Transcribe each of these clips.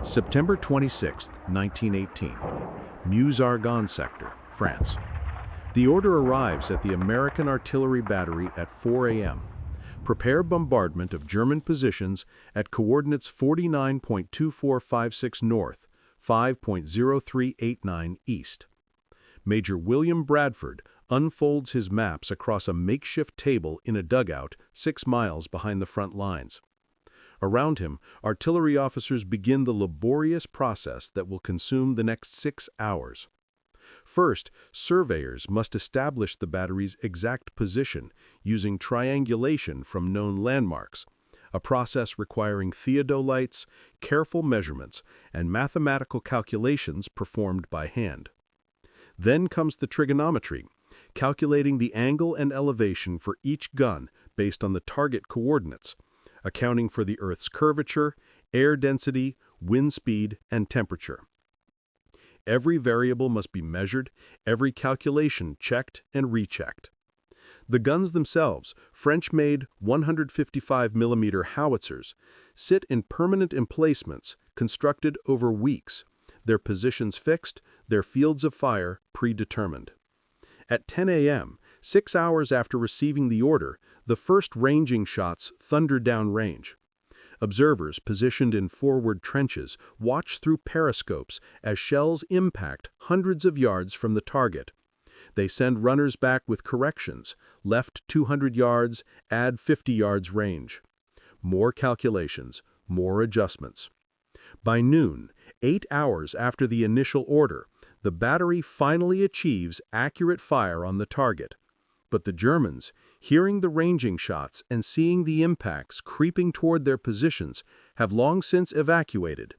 September 26, 1918, Meuse-Argonne sector, France. The order arrives at the American artillery battery at 4 a.m. Prepare bombardment of German positions at coordinates 49.2456 north, 5.0389 east. Major William Bradford unfolds his maps across a makeshift table in a dugout 6 miles behind the front lines. Around him, artillery officers begin the laborious process that will consume the next 6 hours. First, surveyors must establish the battery's exact position using triangulation from known landmarks, a process requiring theodolites, careful measurements, and mathematical calculations performed by hand. Then comes the trigonometry, calculating the angle and elevation for each gun based on the target coordinates, accounting for the Earth's curvature, air density, wind speed, and temperature. Every variable must be measured, every calculation checked and rechecked. The guns themselves, French-made 155mm howitzers, sit in permanent emplacements constructed over weeks, their positions fixed, their fields of fire predetermined. At 10 a.m., 6 hours after receiving the order, the first ranging shots thunder downrange. Observers positioned in forward trenches watch through periscopes as shells impact hundreds of yards from the target. They send runners back with corrections, left 200 yards, add 50 yards range. More calculations, more adjustments. By noon, 8 hours after the initial order, the battery finally achieves accurate fire on the target. But the Germans, hearing the ranging shots and seeing the impacts creeping toward their positions, have long since evacuated.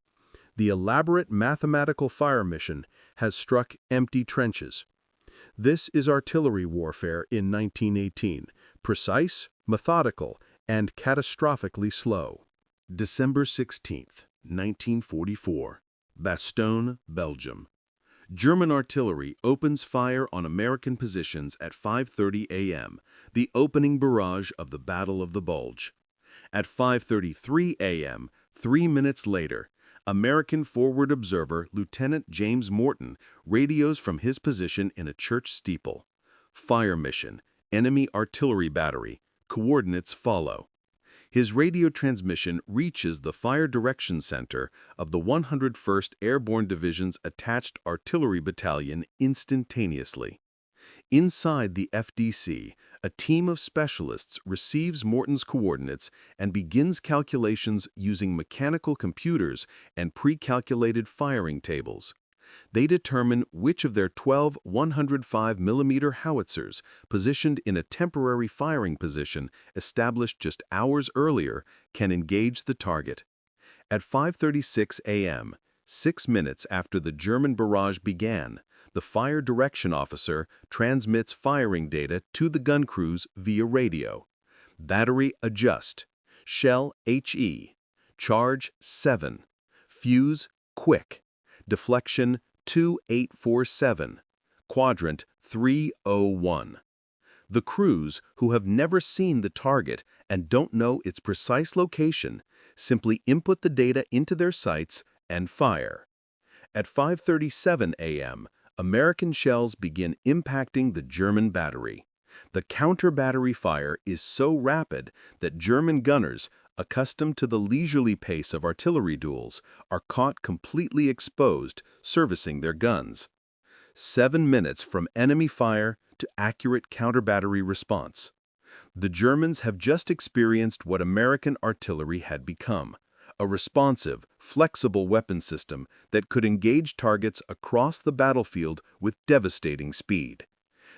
The elaborate mathematical fire mission has struck empty trenches. This is artillery warfare in 1918, precise, methodical, and catastrophically slow. December 16, 1944, Bastogne, Belgium. German artillery opens fire on American positions at 5:30 a.m., the opening barrage of the Battle of the Bulge. At 5:33 a.m., 3 minutes later, American forward observer Lieutenant James Morton radios from his position in a church steeple. Fire mission, enemy artillery battery, coordinates follow. His radio transmission reaches the Fire Direction Center of the 101st Airborne Division's attached artillery battalion instantaneously. Inside the FDC, a team of specialists receives Morton's coordinates and begins calculations using mechanical computers and pre-calculated firing tables. They determine which of their 12 105mm howitzers, positioned in a temporary firing position established just hours earlier, can engage the target. At 5:36 a.m., 6 minutes after the German barrage began, the fire direction officer transmits firing data to the gun crews via radio. Battery adjust. Shell HE. Charge 7. Fuse quick. Deflection 2847, quadrant 301. The crews, who have never seen the target and don't know its precise location, simply input the data into their sights and fire. At 5:37 a.m., American shells begin impacting the German battery. The counter-battery fire is so rapid that German gunners, accustomed to the leisurely pace of artillery duels, are caught completely exposed, servicing their guns. 7 minutes from enemy fire to accurate counter-battery response. The Germans have just experienced what American artillery had become, a responsive, flexible weapon system that could engage targets across the battlefield with devastating speed.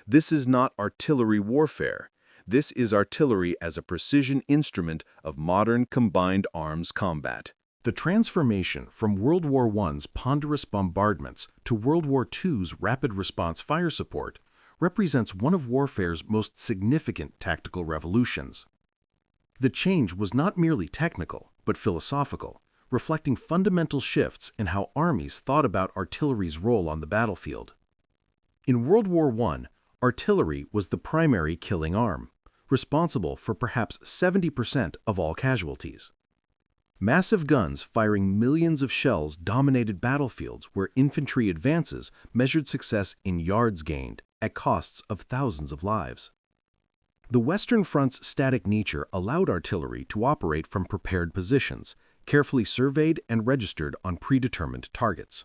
This is not artillery warfare. This is artillery as a precision instrument of modern combined arms combat. The transformation from World War I's ponderous bombardments to World War II's rapid response fire support represents one of warfare's most significant tactical revolutions. The change was not merely technical, but philosophical, reflecting fundamental shifts in how armies thought about artillery's role on the battlefield. In World War I, artillery was the primary killing arm, responsible for perhaps 70% of all casualties. Massive guns firing millions of shells dominated battlefields where infantry advances measured success in yards gained at costs of thousands of lives. The Western Front's static nature allowed artillery to operate from prepared positions, carefully surveyed and registered on predetermined targets.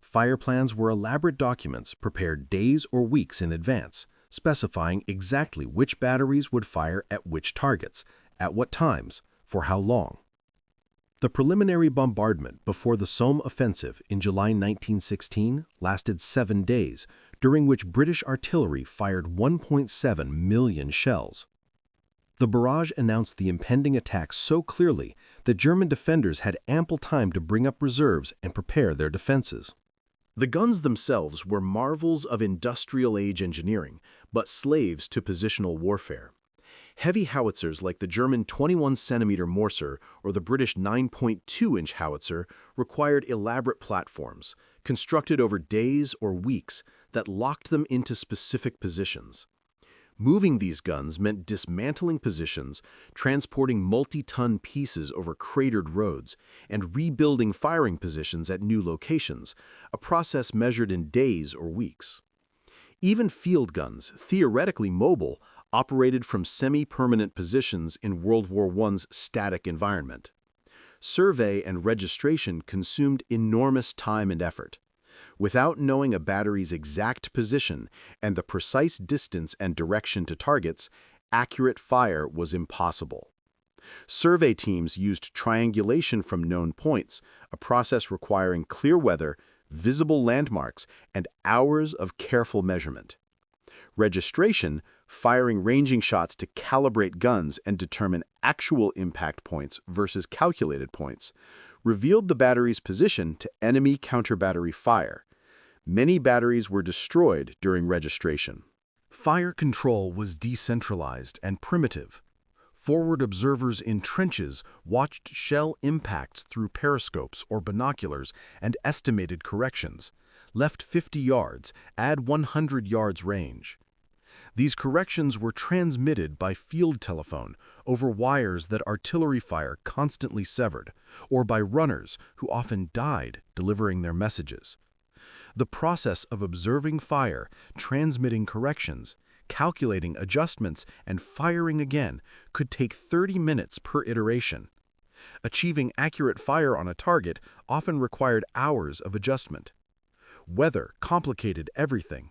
Fire plans were elaborate documents prepared days or weeks in advance, specifying exactly which batteries would fire at which targets, at what times, for how long. The preliminary bombardment before the Somme offensive in July 1916 lasted 7 days, during which British artillery fired 1.7 million shells. The barrage announced the impending attack so clearly that German defenders had ample time to bring up reserves and prepare their defenses. The guns themselves were marvels of industrial-age engineering, but slaves to positional warfare. Heavy howitzers like the German 21-centimeter Morser or the British 9.2-inch howitzer required elaborate platforms, constructed over days or weeks, that locked them into specific positions. Moving these guns meant dismantling positions, transporting multi-ton pieces over cratered roads, and rebuilding firing positions at new locations, a process measured in days or weeks. Even field guns, theoretically mobile, operated from semi-permanent positions in World War I's static environment. Survey and registration consumed enormous time and effort. Without knowing a battery's exact position and the precise distance and direction to targets, accurate fire was impossible. Survey teams used triangulation from known points, a process requiring clear weather, visible landmarks, and hours of careful measurement. Registration, firing ranging shots to calibrate guns and determine actual impact points versus calculated points, revealed the battery's position to enemy counter-battery fire. Many batteries were destroyed during registration. Fire control was decentralized and primitive. Forward observers in trenches watched shell impacts through periscopes or binoculars and estimated corrections. Left 50 yards, add 100 yards range. These corrections were transmitted by field telephone over wires that artillery fire constantly severed, or by runners who often died delivering their messages. The process of observing fire, transmitting corrections, calculating adjustments, and firing again could take 30 minutes per iteration. Achieving accurate fire on a target often required hours of adjustment. Weather complicated everything.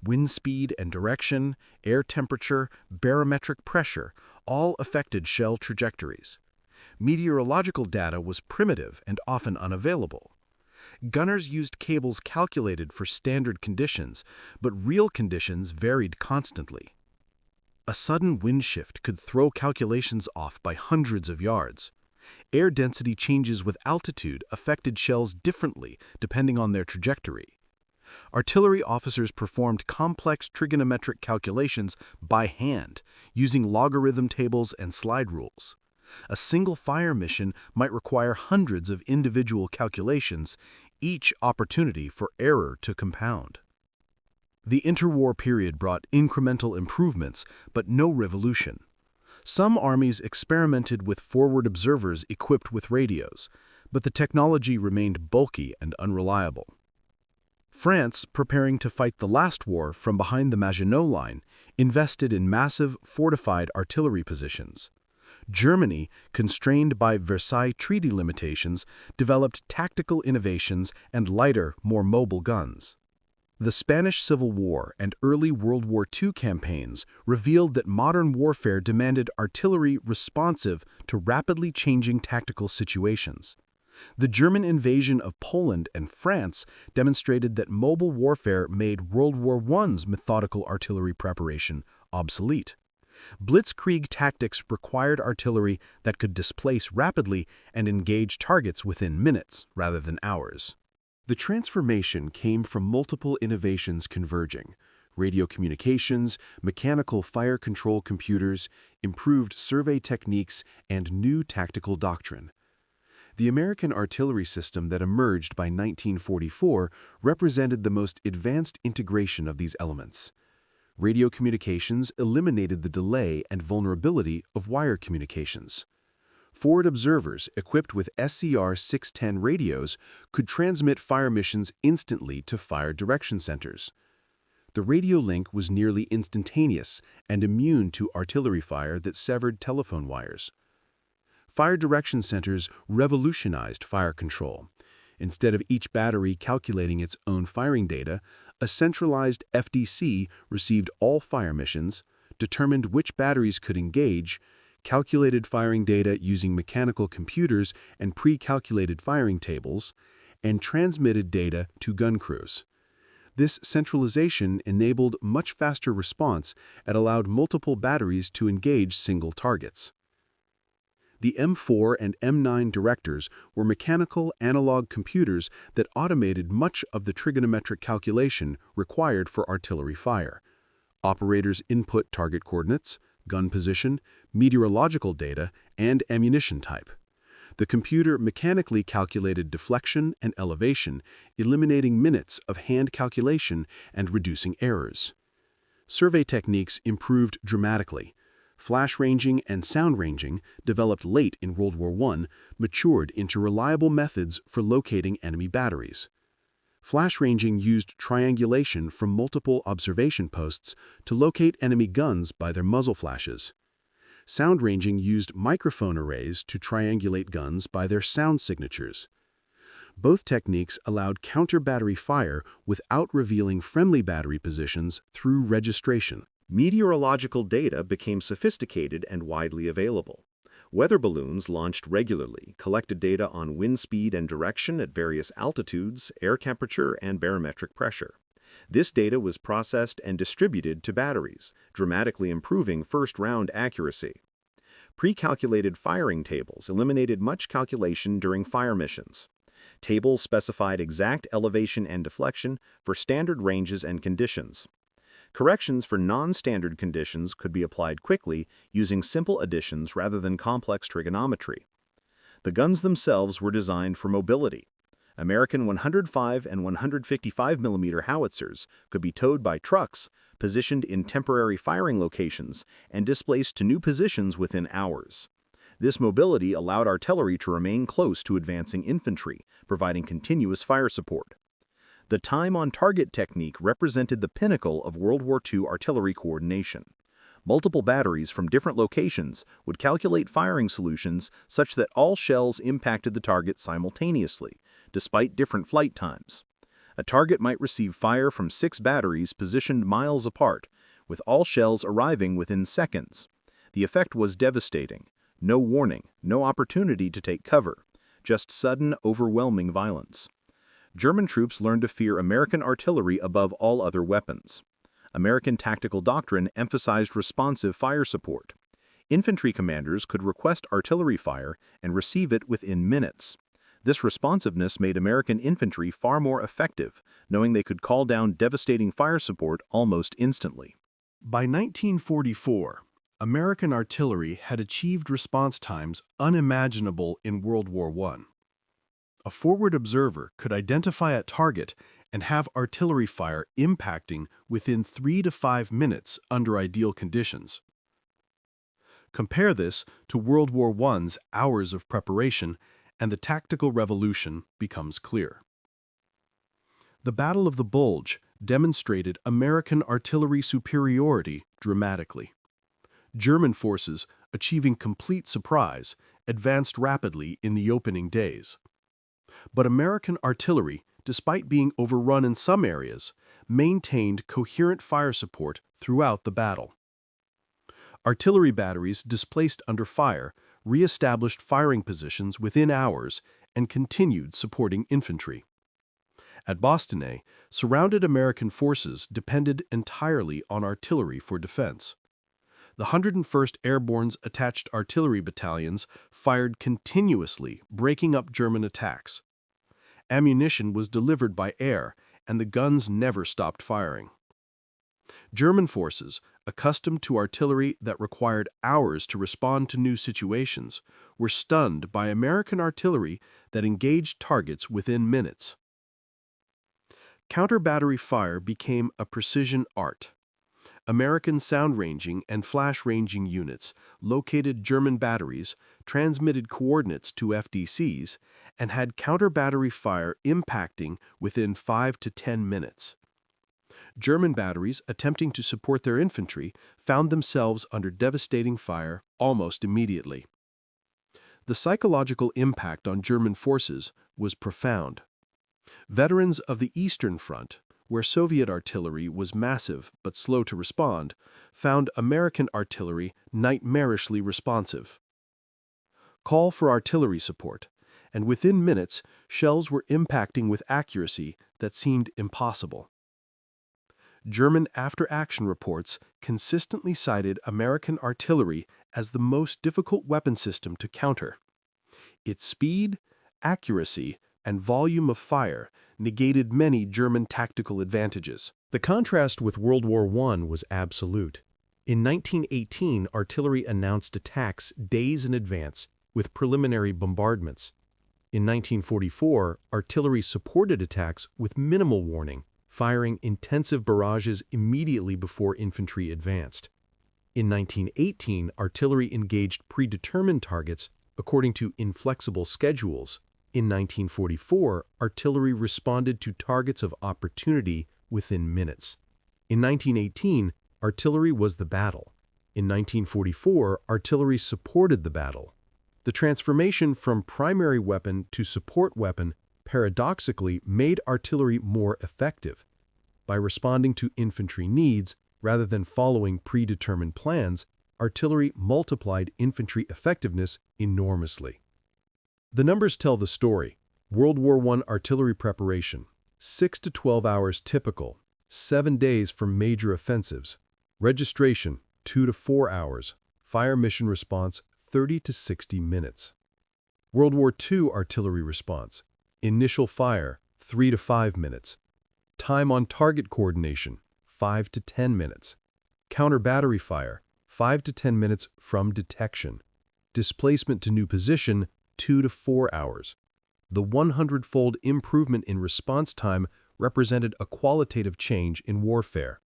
Wind speed and direction, air temperature, barometric pressure all affected shell trajectories. Meteorological data was primitive and often unavailable. Gunners used cables calculated for standard conditions, but real conditions varied constantly. A sudden wind shift could throw calculations off by hundreds of yards. Air density changes with altitude affected shells differently depending on their trajectory. Artillery officers performed complex trigonometric calculations by hand, using logarithm tables and slide rules. A single fire mission might require hundreds of individual calculations, each opportunity for error to compound. The interwar period brought incremental improvements, but no revolution. Some armies experimented with forward observers equipped with radios, but the technology remained bulky and unreliable. France, preparing to fight the last war from behind the Maginot Line, invested in massive, fortified artillery positions. Germany, constrained by Versailles Treaty limitations, developed tactical innovations and lighter, more mobile guns. The Spanish Civil War and early World War II campaigns revealed that modern warfare demanded artillery responsive to rapidly changing tactical situations. The German invasion of Poland and France demonstrated that mobile warfare made World War I's methodical artillery preparation obsolete. Blitzkrieg tactics required artillery that could displace rapidly and engage targets within minutes rather than hours. The transformation came from multiple innovations converging: radio communications, mechanical fire control computers, improved survey techniques, and new tactical doctrine. The American artillery system that emerged by 1944 represented the most advanced integration of these elements. Radio communications eliminated the delay and vulnerability of wire communications. Forward observers equipped with SCR-610 radios could transmit fire missions instantly to fire direction centers. The radio link was nearly instantaneous and immune to artillery fire that severed telephone wires. Fire direction centers revolutionized fire control. Instead of each battery calculating its own firing data, a centralized FDC received all fire missions, determined which batteries could engage, calculated firing data using mechanical computers and pre-calculated firing tables, and transmitted data to gun crews. This centralization enabled much faster response and allowed multiple batteries to engage single targets. The M4 and M9 directors were mechanical analog computers that automated much of the trigonometric calculation required for artillery fire. Operators input target coordinates, gun position, meteorological data, and ammunition type. The computer mechanically calculated deflection and elevation, eliminating minutes of hand calculation and reducing errors. Survey techniques improved dramatically. Flash ranging and sound ranging, developed late in World War I, matured into reliable methods for locating enemy batteries. Flash ranging used triangulation from multiple observation posts to locate enemy guns by their muzzle flashes. Sound ranging used microphone arrays to triangulate guns by their sound signatures. Both techniques allowed counter-battery fire without revealing friendly battery positions through registration. Meteorological data became sophisticated and widely available. Weather balloons launched regularly, collected data on wind speed and direction at various altitudes, air temperature, and barometric pressure. This data was processed and distributed to batteries, dramatically improving first-round accuracy. Pre-calculated firing tables eliminated much calculation during fire missions. Tables specified exact elevation and deflection for standard ranges and conditions. Corrections for non-standard conditions could be applied quickly using simple additions rather than complex trigonometry. The guns themselves were designed for mobility. American 105 and 155 mm howitzers could be towed by trucks, positioned in temporary firing locations, and displaced to new positions within hours. This mobility allowed artillery to remain close to advancing infantry, providing continuous fire support. The time-on-target technique represented the pinnacle of World War II artillery coordination. Multiple batteries from different locations would calculate firing solutions such that all shells impacted the target simultaneously, despite different flight times. A target might receive fire from 6 batteries positioned miles apart, with all shells arriving within seconds. The effect was devastating. No warning, no opportunity to take cover, just sudden, overwhelming violence. German troops learned to fear American artillery above all other weapons. American tactical doctrine emphasized responsive fire support. Infantry commanders could request artillery fire and receive it within minutes. This responsiveness made American infantry far more effective, knowing they could call down devastating fire support almost instantly. By 1944, American artillery had achieved response times unimaginable in World War I. A forward observer could identify a target and have artillery fire impacting within 3 to 5 minutes under ideal conditions. Compare this to World War I's hours of preparation, and the tactical revolution becomes clear. The Battle of the Bulge demonstrated American artillery superiority dramatically. German forces, achieving complete surprise, advanced rapidly in the opening days. But American artillery, despite being overrun in some areas, maintained coherent fire support throughout the battle. Artillery batteries displaced under fire re-established firing positions within hours and continued supporting infantry. At Bastogne, surrounded American forces depended entirely on artillery for defense. The 101st Airborne's attached artillery battalions fired continuously, breaking up German attacks. Ammunition was delivered by air, and the guns never stopped firing. German forces, accustomed to artillery that required hours to respond to new situations, were stunned by American artillery that engaged targets within minutes. Counter-battery fire became a precision art. American sound-ranging and flash-ranging units located German batteries, transmitted coordinates to FDCs, and had counter-battery fire impacting within 5 to 10 minutes. German batteries attempting to support their infantry found themselves under devastating fire almost immediately. The psychological impact on German forces was profound. Veterans of the Eastern Front, where Soviet artillery was massive but slow to respond, found American artillery nightmarishly responsive. Call for artillery support, and within minutes, shells were impacting with accuracy that seemed impossible. German after-action reports consistently cited American artillery as the most difficult weapon system to counter. Its speed, accuracy, and volume of fire negated many German tactical advantages. The contrast with World War I was absolute. In 1918, artillery announced attacks days in advance with preliminary bombardments. In 1944, artillery supported attacks with minimal warning, firing intensive barrages immediately before infantry advanced. In 1918, artillery engaged predetermined targets according to inflexible schedules. In 1944, artillery responded to targets of opportunity within minutes. In 1918, artillery was the battle. In 1944, artillery supported the battle. The transformation from primary weapon to support weapon paradoxically made artillery more effective. By responding to infantry needs rather than following predetermined plans, artillery multiplied infantry effectiveness enormously. The numbers tell the story. World War I artillery preparation, 6 to 12 hours typical, 7 days for major offensives. Registration, 2 to 4 hours. Fire mission response, 30 to 60 minutes. World War II artillery response, initial fire, 3 to 5 minutes. Time on target coordination, 5 to 10 minutes. Counter battery fire, 5 to 10 minutes from detection. Displacement to new position, 2 to 4 hours. The 100-fold improvement in response time represented a qualitative change in warfare.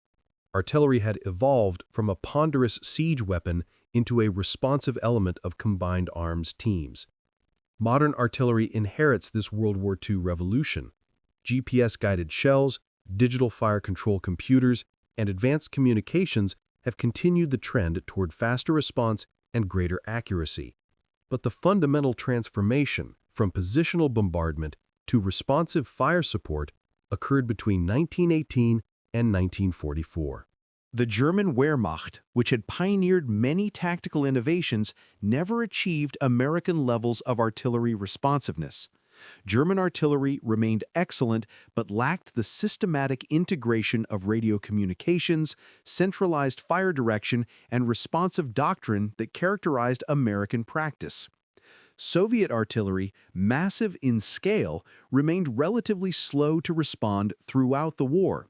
Artillery had evolved from a ponderous siege weapon into a responsive element of combined arms teams. Modern artillery inherits this World War II revolution. GPS-guided shells, digital fire control computers, and advanced communications have continued the trend toward faster response and greater accuracy. But the fundamental transformation from positional bombardment to responsive fire support occurred between 1918 and 1944. The German Wehrmacht, which had pioneered many tactical innovations, never achieved American levels of artillery responsiveness. German artillery remained excellent but lacked the systematic integration of radio communications, centralized fire direction, and responsive doctrine that characterized American practice. Soviet artillery, massive in scale, remained relatively slow to respond throughout the war.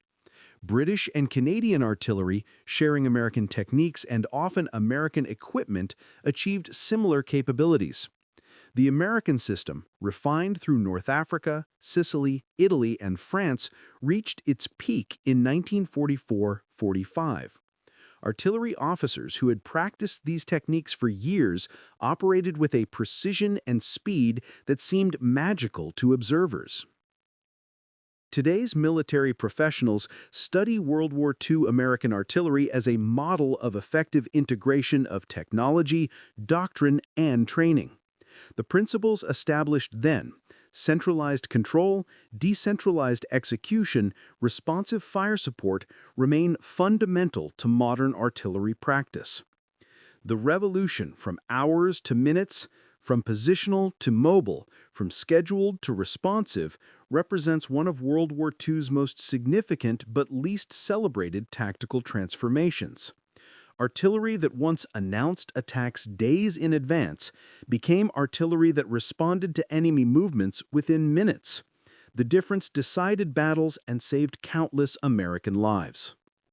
British and Canadian artillery, sharing American techniques and often American equipment, achieved similar capabilities. The American system, refined through North Africa, Sicily, Italy, and France, reached its peak in 1944-45. Artillery officers who had practiced these techniques for years operated with a precision and speed that seemed magical to observers. Today's military professionals study World War II American artillery as a model of effective integration of technology, doctrine, and training. The principles established then, centralized control, decentralized execution, responsive fire support, remain fundamental to modern artillery practice. The revolution from hours to minutes, from positional to mobile, from scheduled to responsive, represents one of World War II's most significant but least celebrated tactical transformations. Artillery that once announced attacks days in advance became artillery that responded to enemy movements within minutes. The difference decided battles and saved countless American lives.